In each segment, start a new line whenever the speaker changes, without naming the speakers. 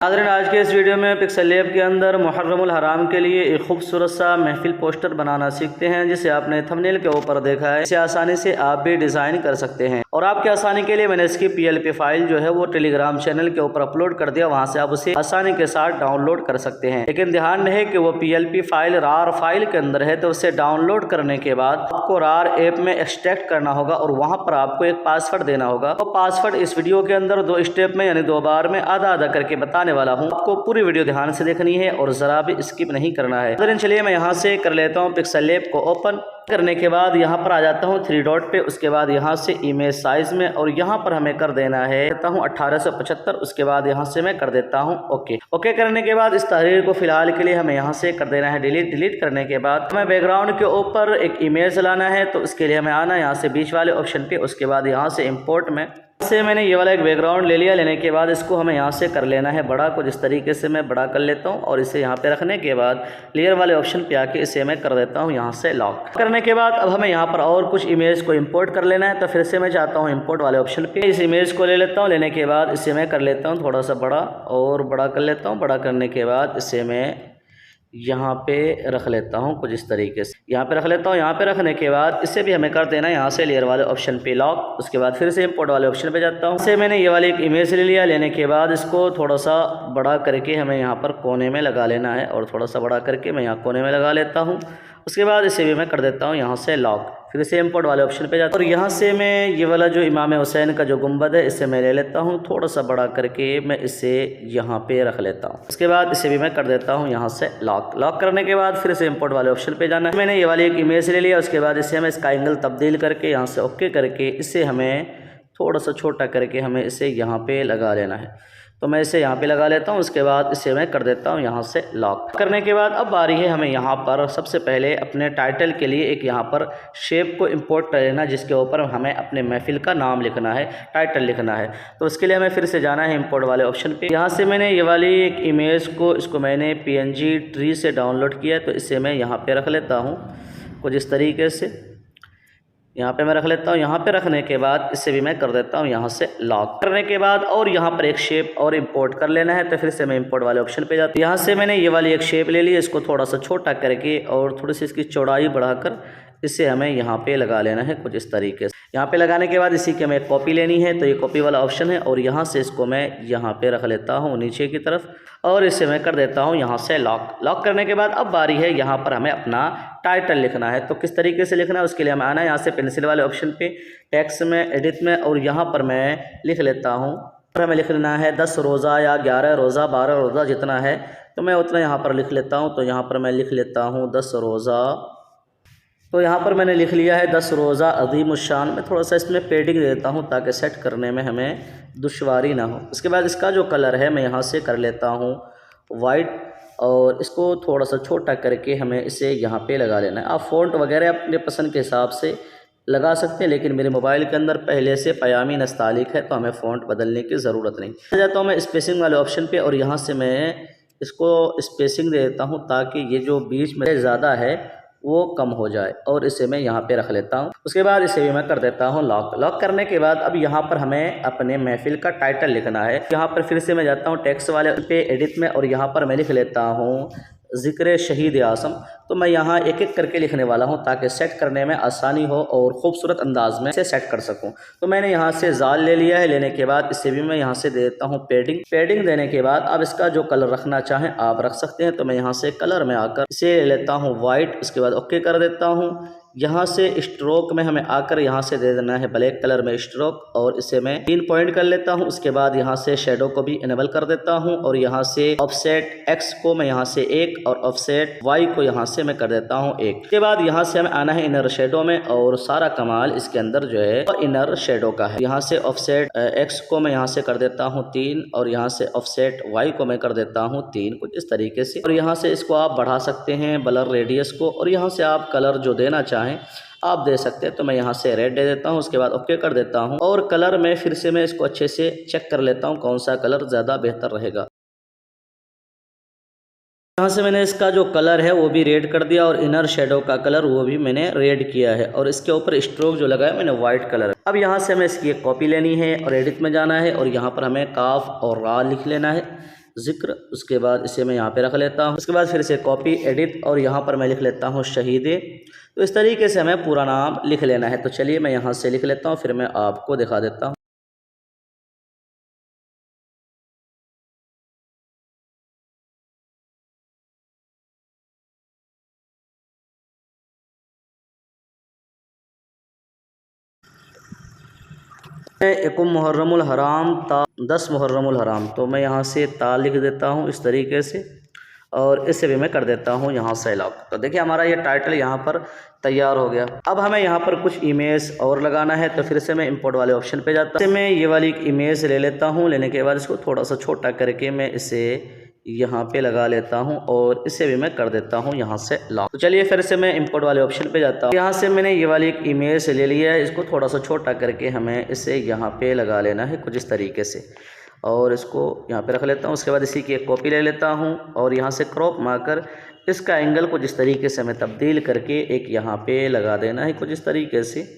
नाज़रीन, आज के इस वीडियो में पिक्सल लैब के अंदर मुहर्रमुल हराम के लिए एक खूबसूरत सा महफिल पोस्टर बनाना सीखते हैं, जिसे आपने थंबनेल के ऊपर देखा है। इसे आसानी से आप भी डिज़ाइन कर सकते हैं और आपकी आसानी के लिए मैंने इसकी PLP फाइल जो है वो टेलीग्राम चैनल के ऊपर अपलोड कर दिया। वहां से आप उसे आसानी के साथ डाउनलोड कर सकते हैं। लेकिन ध्यान रहे कि वो PLP फाइल रार फाइल के अंदर है, तो उसे डाउनलोड करने के बाद आपको रार ऐप में एक्सट्रैक्ट करना होगा और वहाँ पर आपको एक पासवर्ड देना होगा। तो पासवर्ड इस वीडियो के अंदर 2 स्टेप में यानी 2 बार में आधा आधा करके बताने वाला हूं। आपको पूरी वीडियो ध्यान से देखनी है और जरा भी स्किप नहीं करना है। तो चलिए मैं यहाँ से कर लेता हूँ पिक्सल लैब को ओपन। करने के बाद यहाँ पर आ जाता हूँ 3 डॉट पे। उसके बाद यहाँ से इमेज साइज में और यहाँ पर हमें कर देना है 1875। उसके बाद यहाँ से मैं कर देता हूँ ओके करने के बाद इस तहरीर को फिलहाल के लिए हमें यहाँ से कर देना है डिलीट करने के बाद हमें बैकग्राउंड के ऊपर एक इमेज लाना है। तो उसके लिए हमें आना है यहाँ से बीच वाले ऑप्शन पे। उसके बाद यहाँ से इम्पोर्ट में से मैंने ये वाला एक बैकग्राउंड ले लिया। लेने के बाद इसको हमें यहाँ से कर लेना है बड़ा। कुछ इस तरीके से मैं बड़ा कर लेता हूँ और इसे यहाँ पे रखने के बाद लेयर वाले ऑप्शन पे आके इसे मैं कर देता हूँ यहाँ से लॉक। करने के बाद अब हमें यहाँ पर और कुछ इमेज को इंपोर्ट कर लेना है। तो फिर से मैं जाता हूँ इंपोर्ट वाले ऑप्शन पे। इस इमेज को ले लेता हूँ। लेने के बाद इसे मैं कर लेता हूँ थोड़ा सा बड़ा और बड़ा कर लेता हूँ। बड़ा करने के बाद इसे मैं यहाँ पे रख लेता हूँ कुछ इस तरीके से। यहाँ पे रख लेता हूँ। यहाँ पे रखने के बाद इसे भी हमें कर देना है यहाँ से लेयर वाले ऑप्शन पे लॉक। उसके बाद फिर से इंपोर्ट वाले ऑप्शन पे जाता हूँ। इसे मैंने ये वाली एक इमेज ले लिया। लेने के बाद इसको थोड़ा सा बड़ा करके हमें यहाँ पर कोने में लगा लेना है और थोड़ा सा बड़ा करके मैं यहाँ कोने में लगा लेता हूँ। उसके बाद इसे भी मैं कर देता हूँ यहाँ से लॉक। फिर से इंपोर्ट वाले ऑप्शन पे जाता हूँ और यहाँ से मैं ये वाला जो इमाम हुसैन का जो गुंबद है इसे मैं ले लेता हूँ। थोड़ा सा बड़ा करके मैं इसे यहाँ पे रख लेता हूँ। उसके बाद इसे भी मैं कर देता हूँ यहाँ से लॉक करने के बाद फिर से इंपोर्ट वाले ऑप्शन पे जाना है। मैंने ये वाली एक इमेज ले लिया। उसके बाद इसे हमें इसका एंगल तब्दील करके यहाँ से ओके करके इसे हमें थोड़ा सा छोटा करके हमें इसे यहाँ पे लगा लेना है। तो मैं इसे यहाँ पे लगा लेता हूँ। उसके बाद इसे मैं कर देता हूँ यहाँ से लॉक। करने के बाद अब बारी है हमें यहाँ पर सबसे पहले अपने टाइटल के लिए एक यहाँ पर शेप को इंपोर्ट कर लेना, जिसके ऊपर हमें अपने महफिल का नाम लिखना है, टाइटल लिखना है। तो उसके लिए हमें फिर से जाना है इंपोर्ट वाले ऑप्शन पे। यहाँ से मैंने ये वाली एक इमेज को इसको मैंने PNG ट्री से डाउनलोड किया है। तो इसे मैं यहाँ पर रख लेता हूँ कुछ इस तरीके से। यहाँ पे मैं रख लेता हूँ। यहाँ पे रखने के बाद इसे भी मैं कर देता हूँ यहाँ से लॉक। करने के बाद और यहाँ पर एक शेप और इंपोर्ट कर लेना है। तो फिर से मैं इंपोर्ट वाले ऑप्शन पे जाता हूँ। यहाँ से मैंने ये वाली एक शेप ले ली। इसको थोड़ा सा छोटा करके और थोड़ी सी इसकी चौड़ाई बढ़ाकर इसे हमें यहाँ पे लगा लेना है कुछ इस तरीके से। यहाँ पे लगाने के बाद इसी की हमें कॉपी लेनी है। तो ये कॉपी वाला ऑप्शन है और यहाँ से इसको मैं यहाँ पे रख लेता हूँ नीचे की तरफ और इसे मैं कर देता हूँ यहाँ से लॉक करने के बाद अब बारी है यहाँ पर हमें अपना टाइटल लिखना है। तो किस तरीके से लिखना है उसके लिए हमें आना है यहाँ से पेंसिल वाले ऑप्शन पे, टेक्स्ट में, एडिट में और यहाँ पर मैं लिख लेता हूँ। हमें लिख लेना है 10 रोज़ा या 11 रोज़ा 12 रोज़ा जितना है तो मैं उतना यहाँ पर लिख लेता हूँ। तो यहाँ पर मैं लिख लेता हूँ 10 रोज़ा। तो यहाँ पर मैंने लिख लिया है 10 रोज़ा अज़ीमुश्शान। मैं थोड़ा सा इसमें पेडिंग दे देता हूँ ताकि सेट करने में हमें दुश्वारी ना हो। उसके बाद इसका जो कलर है मैं यहाँ से कर लेता हूँ वाइट और इसको थोड़ा सा छोटा करके हमें इसे यहाँ पे लगा लेना है। आप फ़ॉन्ट वगैरह अपने पसंद के हिसाब से लगा सकते हैं, लेकिन मेरे मोबाइल के अंदर पहले से पयामी नस्तालिक है तो हमें फ़ॉन्ट बदलने की ज़रूरत नहीं। जाता हूँ मैं स्पेसिंग वाले ऑप्शन पे और यहाँ से मैं इसको स्पेसिंग दे देता हूँ ताकि ये जो बीच में ज़्यादा है वो कम हो जाए और इसे मैं यहाँ पे रख लेता हूँ। उसके बाद इसे भी मैं कर देता हूँ लॉक करने के बाद अब यहाँ पर हमें अपने महफिल का टाइटल लिखना है। यहाँ पर फिर से मैं जाता हूँ टेक्स्ट वाले पे, एडिट में और यहाँ पर मैं लिख लेता हूँ ज़िक्र शहीद आसम। तो मैं यहाँ एक एक करके लिखने वाला हूँ ताकि सेट करने में आसानी हो और ख़ूबसूरत अंदाज में इसे सेट कर सकूँ। तो मैंने यहाँ से जाल ले लिया है। लेने के बाद इसे भी मैं यहाँ से दे देता हूँ पेडिंग देने के बाद अब इसका जो कलर रखना चाहें आप रख सकते हैं। तो मैं यहाँ से कलर में आकर इसे ले लेता हूँ वाइट। उसके बाद ओके कर देता हूँ। यहाँ से स्ट्रोक में हमें आकर यहाँ से दे देना है ब्लैक कलर में स्ट्रोक और इसे मैं 3 पॉइंट कर लेता हूँ। उसके बाद यहाँ से शेडो को भी इनेबल कर देता हूँ और यहाँ से ऑफसेट X को मैं यहाँ से 1 और ऑफसेट Y को यहाँ से मैं कर देता हूँ 1। उसके बाद यहाँ से हमें आना है इनर शेडो में और सारा कमाल इसके अंदर जो है और इनर शेडो का है। यहाँ से ऑफसेट X को मैं यहाँ से कर देता हूँ 3 और यहाँ से ऑफसेट Y को मैं कर देता हूँ 3 कुछ इस तरीके से। और यहाँ से इसको आप बढ़ा सकते हैं ब्लर रेडियस को और यहाँ से आप कलर जो देना चाहें आप दे सकते हैं। तो मैं यहाँ से रेड दे देता हूँ। उसके बाद ओके कर देता हूँ और कलर में फिर से मैं इसको अच्छे से चेक कर लेता हूँ कौन सा कलर ज़्यादा बेहतर रहेगा। यहाँ से मैंने इसका जो कलर है वो भी रेड कर दिया और इनर शेडो का कलर वो भी मैंने रेड किया है और इसके ऊपर स्ट्रोक जो लगाया मैंने वाइट कलर। अब यहाँ से हमें इसकी एक कॉपी लेनी है और एडिट में जाना है और यहाँ पर हमें काफ और रा लिख लेना है। ज़िक्र। उसके बाद इसे मैं यहाँ पे रख लेता हूँ। उसके बाद फिर से कॉपी एडिट और यहाँ पर मैं लिख लेता हूँ शहीद। तो इस तरीके से हमें पूरा नाम लिख लेना है। तो चलिए मैं यहाँ से लिख लेता हूँ, फिर मैं आपको दिखा देता हूँ। एकुम मुहर्रमुल हराम ता 10 मुहर्रमुल हराम, तो मैं यहाँ से ता लिख देता हूँ इस तरीके से, और इसे भी मैं कर देता हूँ यहाँ से लॉक। तो देखिए हमारा ये टाइटल यहाँ पर तैयार हो गया। अब हमें यहाँ पर कुछ इमेज और लगाना है, तो फिर से मैं इंपोर्ट वाले ऑप्शन पे जाता हूँ। मैं ये वाली एक इमेज ले लेता हूँ। लेने के बाद इसको थोड़ा सा छोटा करके मैं इसे यहाँ पे लगा लेता हूँ और इसे भी मैं कर देता हूँ यहाँ से लॉक। तो चलिए फिर से मैं इंपोर्ट वाले ऑप्शन पे जाता हूँ। यहाँ से मैंने ये वाली एक इमेज ले लिया है, इसको थोड़ा सा छोटा करके हमें इसे यहाँ पे लगा लेना है कुछ इस तरीके से, और इसको यहाँ पे रख लेता हूँ। उसके बाद इसी की एक कॉपी ले लेता हूँ और यहाँ से क्रॉप मारकर इसका एंगल कुछ इस तरीके से हमें तब्दील करके एक यहाँ पे लगा देना है कुछ इस तरीके से,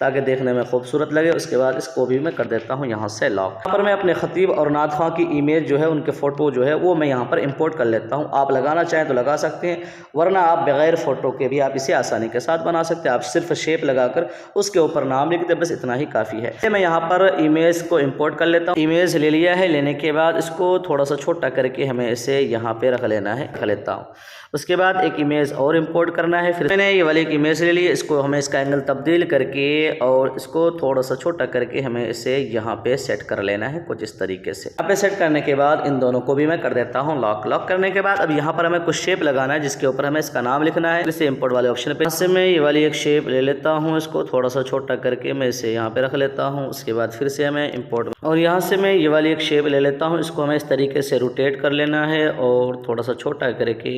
ताकि देखने में खूबसूरत लगे। उसके बाद इसको भी मैं कर देता हूँ यहाँ से लॉक। यहाँ पर मैं अपने ख़तीब और नात ख़वां की इमेज जो है, उनके फ़ोटो जो है वो मैं यहाँ पर इंपोर्ट कर लेता हूँ। आप लगाना चाहें तो लगा सकते हैं, वरना आप बग़ैर फ़ोटो के भी आप इसे आसानी के साथ बना सकते हैं। आप सिर्फ शेप लगाकर उसके ऊपर नाम लिख दें, बस इतना ही काफ़ी है। मैं यहाँ पर इमेज को इम्पोर्ट कर लेता हूँ। इमेज ले लिया है, लेने के बाद इसको थोड़ा सा छोटा करके हमें इसे यहाँ पर रख लेना है, रख लेता हूँ। उसके बाद एक इमेज और इंपोर्ट करना है। फिर मैंने ये वाली एक इमेज ले ली है, इसको हमें इसका एंगल तब्दील करके और इसको थोड़ा सा छोटा करके हमें इसे यहाँ पे सेट कर लेना है कुछ इस तरीके से। यहाँ पे सेट करने के बाद इन दोनों को भी मैं कर देता हूँ लॉक। लॉक करने के बाद अब यहाँ पर हमें कुछ शेप लगाना है, जिसके ऊपर हमें इसका नाम लिखना है। इसे इंपोर्ट वाले ऑप्शन पे से मैं ये वाली एक शेप ले लेता हूँ, इसको थोड़ा सा छोटा करके मैं इसे यहाँ पे रख लेता हूँ। उसके बाद फिर से हमें इंपोर्ट, और यहाँ से मैं ये वाली एक शेप ले लेता हूँ, इसको हमें इस तरीके से रोटेट कर लेना है और थोड़ा सा छोटा करके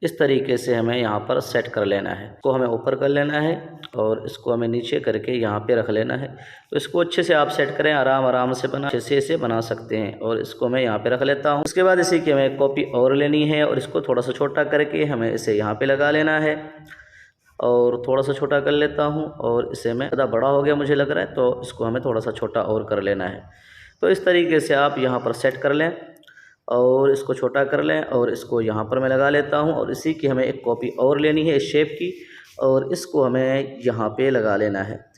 इस तरीके से हमें यहाँ पर सेट कर लेना है। इसको हमें ऊपर कर लेना है और इसको हमें नीचे करके यहाँ पे रख लेना है। तो इसको अच्छे से आप सेट करें, आराम आराम से अच्छे से इसे बना सकते हैं। और इसको मैं यहाँ पे रख लेता हूँ। उसके बाद इसी की हमें कॉपी और लेनी है और इसको थोड़ा सा छोटा करके हमें इसे यहाँ पे लगा लेना है, और थोड़ा सा छोटा कर लेता हूँ। और इसे मैं ज़्यादा बड़ा हो गया मुझे लग रहा है, तो इसको हमें थोड़ा सा छोटा और कर लेना है। तो इस तरीके से आप यहाँ पर सेट कर लें और इसको छोटा कर लें, और इसको यहाँ पर मैं लगा लेता हूँ। और इसी की हमें एक कॉपी और लेनी है इस शेप की, और इसको हमें यहाँ पे लगा लेना है।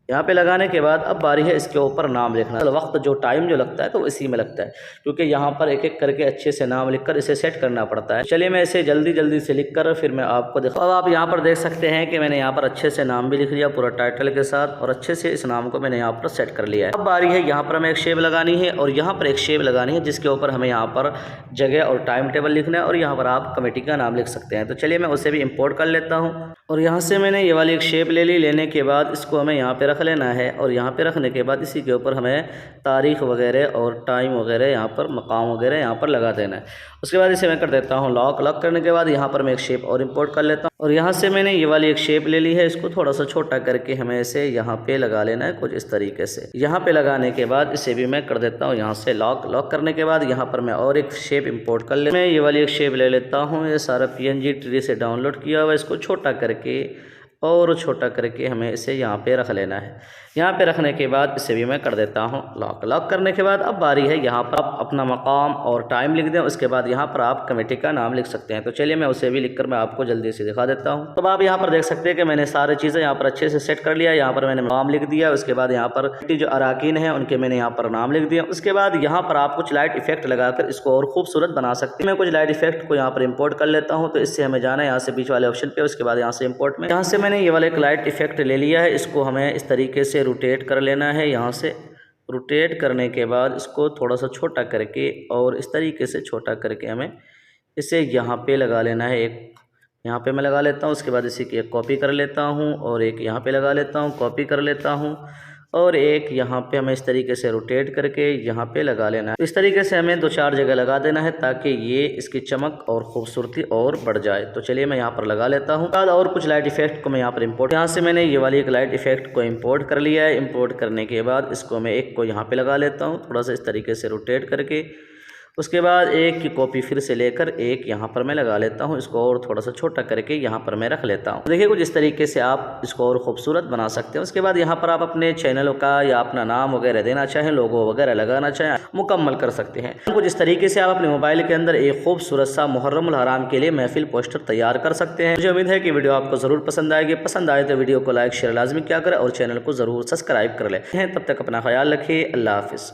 यहाँ पे लगाने के बाद अब बारी है इसके ऊपर नाम लिखना। वक्त जो टाइम जो लगता है तो इसी में लगता है, क्योंकि यहाँ पर एक एक करके अच्छे से नाम लिखकर इसे सेट करना पड़ता है। चलिए मैं इसे जल्दी जल्दी से लिखकर फिर मैं आपको दिखाऊँ। अब आप यहाँ पर देख सकते हैं कि मैंने यहाँ पर अच्छे से नाम भी लिख लिया पूरा टाइटल के साथ, और अच्छे से इस नाम को मैंने यहाँ पर सेट कर लिया है। अब बारी है यहाँ पर हमें एक शेप लगानी है, और यहाँ पर एक शेप लगानी है जिसके ऊपर हमें यहाँ पर जगह और टाइम टेबल लिखना है, और यहाँ पर आप कमेटी का नाम लिख सकते हैं। तो चलिए मैं उसे भी इम्पोर्ट कर लेता हूँ। और यहाँ से मैंने ये वाली एक शेप ले ली। लेने के बाद इसको हमें यहाँ पे रख लेना है, और यहाँ पे रखने के बाद इसी के ऊपर हमें तारीख़ वगैरह और टाइम वगैरह यहाँ पर मकाम वगैरह यहाँ पर लगा देना है। उसके बाद इसे मैं कर देता हूँ लॉक। लॉक करने के बाद यहाँ पर मैं एक शेप और इंपोर्ट कर लेता हूँ, और यहाँ से मैंने ये वाली एक शेप ले ली है, इसको थोड़ा सा छोटा करके हमें इसे यहाँ पे लगा लेना है कुछ इस तरीके से। यहाँ पे लगाने के बाद इसे भी मैं कर देता हूँ यहाँ से लॉक। लॉक करने के बाद यहाँ पर मैं और एक शेप इंपोर्ट कर लेता हूँ। मैं ये वाली एक शेप ले लेता हूँ, ये सारा PNG ट्री से डाउनलोड किया हुआ, इसको छोटा करके और छोटा करके हमें इसे यहाँ पे रख लेना है। यहाँ पे रखने के बाद इसे भी मैं कर देता हूँ लॉक। लॉक करने के बाद अब बारी है यहाँ पर आप अपना मकाम और टाइम लिख दें। उसके बाद यहाँ पर आप कमेटी का नाम लिख सकते हैं। तो चलिए मैं उसे भी लिखकर मैं आपको जल्दी से दिखा देता हूँ। तो आप यहाँ पर देख सकते हैं कि मैंने सारी चीज़ें यहाँ पर अच्छे से सेट कर लिया। यहाँ पर मैंने नाम लिख दिया, उसके बाद यहाँ पर जो अराकीन है उनके मैंने यहाँ पर नाम लिख दिया। उसके बाद यहाँ पर आप कुछ लाइट इफेक्ट लगाकर इसको और खूबसूरत बना सकते हैं। मैं कुछ लाइट इफेक्ट को यहाँ पर इंपोर्ट कर लेता हूँ। तो इससे हमें जाना है यहाँ से बीच वाले ऑप्शन पे, उसके बाद यहाँ से इंपोर्ट में, यहाँ से मैंने ये वाला एक लाइट इफेक्ट ले लिया है। इसको हमें इस तरीके से रोटेट कर लेना है। यहाँ से रोटेट करने के बाद इसको थोड़ा सा छोटा करके और इस तरीके से छोटा करके हमें इसे यहाँ पे लगा लेना है। एक यहाँ पे मैं लगा लेता हूँ। उसके बाद इसी की एक कॉपी कर लेता हूँ और एक यहाँ पे लगा लेता हूँ, कॉपी कर लेता हूँ, और एक यहाँ पे हमें इस तरीके से रोटेट करके यहाँ पे लगा लेना है। इस तरीके से हमें 2-4 जगह लगा देना है ताकि ये इसकी चमक और खूबसूरती और बढ़ जाए। तो चलिए मैं यहाँ पर लगा लेता हूँ। बाद और कुछ लाइट इफेक्ट को मैं यहाँ पर इंपोर्ट, यहाँ से मैंने ये वाली एक लाइट इफेक्ट को इंपोर्ट कर लिया है। इंपोर्ट करने के बाद इसको मैं एक को यहाँ पे लगा लेता हूँ, थोड़ा सा इस तरीके से रोटेट करके, उसके बाद एक की कॉपी फिर से लेकर एक यहाँ पर मैं लगा लेता हूँ, इसको और थोड़ा सा छोटा करके यहाँ पर मैं रख लेता हूँ। देखिए कुछ इस तरीके से आप इसको और खूबसूरत बना सकते हैं। उसके बाद यहाँ पर आप अपने चैनल का या अपना नाम वगैरह देना चाहें, लोगो वगैरह लगाना चाहें, मुकम्मल कर सकते हैं। कुछ इस तरीके से आप अपने मोबाइल के अंदर एक खूबसूरत सा मुहर्रमुल हराम के लिए महफिल पोस्टर तैयार कर सकते हैं। मुझे उम्मीद है कि वीडियो आपको जरूर पसंद आएगी। पसंद आए तो वीडियो को लाइक शेयर लाजमी क्या करें और चैनल को जरूर सब्सक्राइब कर लें। तब तक अपना ख्याल रखिए। अल्लाह हाफिज़।